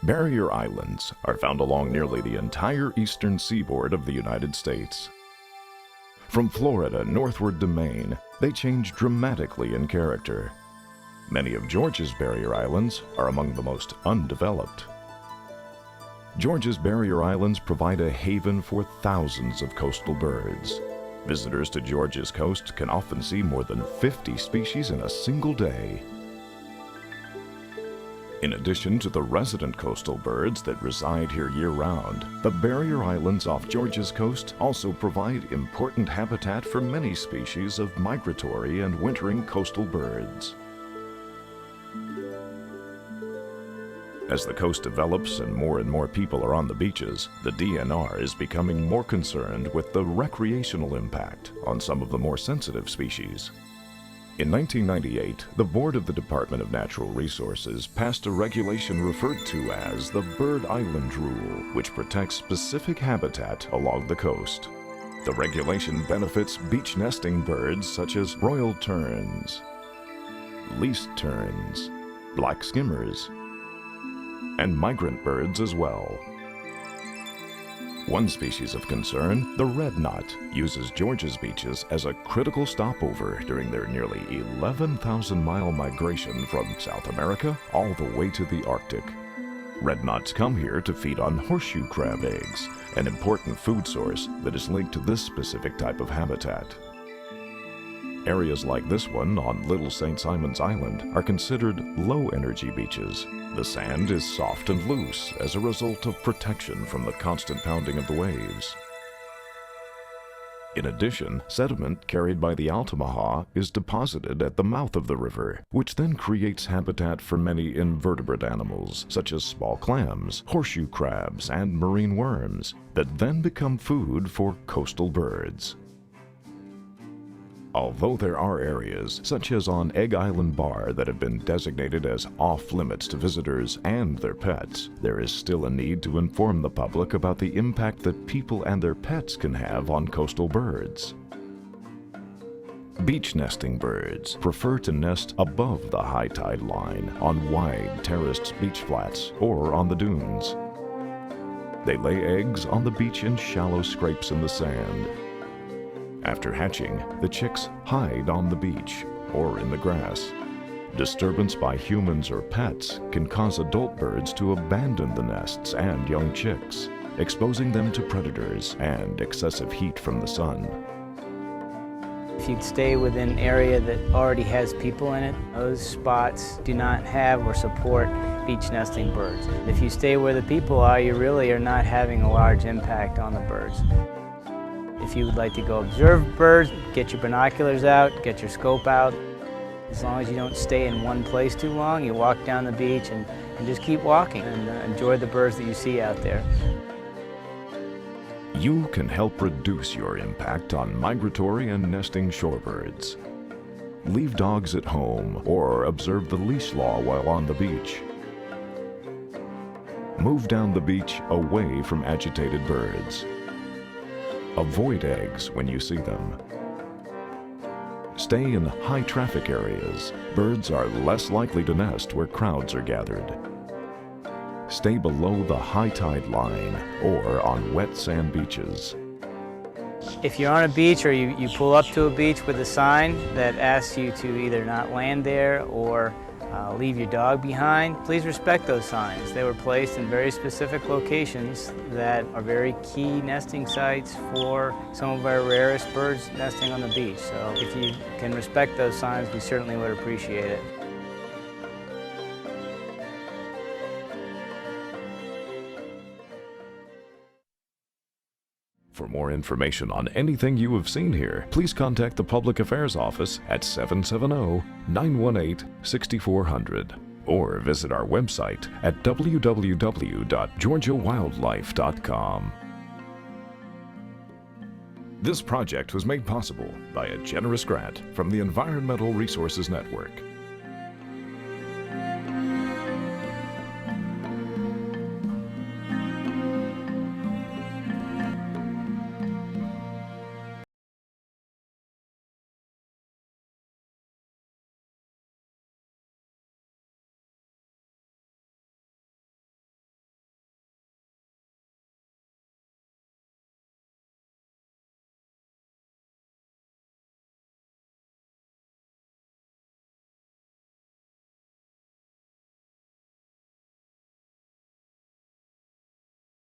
Barrier islands are found along nearly the entire eastern seaboard of the United States. From Florida northward to Maine, they change dramatically in character. Many of Georgia's barrier islands are among the most undeveloped. Georgia's barrier islands provide a haven for thousands of coastal birds. Visitors to Georgia's coast can often see more than 50 species in a single day. In addition to the resident coastal birds that reside here year-round, the barrier islands off Georgia's coast also provide important habitat for many species of migratory and wintering coastal birds. As the coast develops and more people are on the beaches, the DNR is becoming more concerned with the recreational impact on some of the more sensitive species. In 1998, the board of the Department of Natural Resources passed a regulation referred to as the Bird Island Rule, which protects specific habitat along the coast. The regulation benefits beach nesting birds such as royal terns, least terns, black skimmers, and migrant birds as well. One species of concern, the red knot, uses Georgia's beaches as a critical stopover during their nearly 11,000-mile migration from South America all the way to the Arctic. Red knots come here to feed on horseshoe crab eggs, an important food source that is linked to this specific type of habitat. Areas like this one on Little St. Simon's Island are considered low-energy beaches. The sand is soft and loose as a result of protection from the constant pounding of the waves. In addition, sediment carried by the Altamaha is deposited at the mouth of the river, which then creates habitat for many invertebrate animals, such as small clams, horseshoe crabs, and marine worms, that then become food for coastal birds. Although there are areas, such as on Egg Island Bar, that have been designated as off-limits to visitors and their pets, there is still a need to inform the public about the impact that people and their pets can have on coastal birds. Beach nesting birds prefer to nest above the high tide line on wide terraced beach flats or on the dunes. They lay eggs on the beach in shallow scrapes in the sand. After hatching, the chicks hide on the beach or in the grass. Disturbance by humans or pets can cause adult birds to abandon the nests and young chicks, exposing them to predators and excessive heat from the sun. If you stay within an area that already has people in it, those spots do not have or support beach nesting birds. If you stay where the people are, you really are not having a large impact on the birds. If you would like to go observe birds, get your binoculars out, get your scope out. As long as you don't stay in one place too long, you walk down the beach and just keep walking and enjoy the birds that you see out there. You can help reduce your impact on migratory and nesting shorebirds. Leave dogs at home or observe the leash law while on the beach. Move down the beach away from agitated birds. Avoid eggs when you see them. Stay in high traffic areas. Birds are less likely to nest where crowds are gathered. Stay below the high tide line or on wet sand beaches. If you're on a beach or you pull up to a beach with a sign that asks you to either not land there or leave your dog behind, please respect those signs. They were placed in very specific locations that are very key nesting sites for some of our rarest birds nesting on the beach. So if you can respect those signs, we certainly would appreciate it. For more information on anything you have seen here, please contact the Public Affairs Office at 770-918-6400 or visit our website at www.georgiawildlife.com. This project was made possible by a generous grant from the Environmental Resources Network.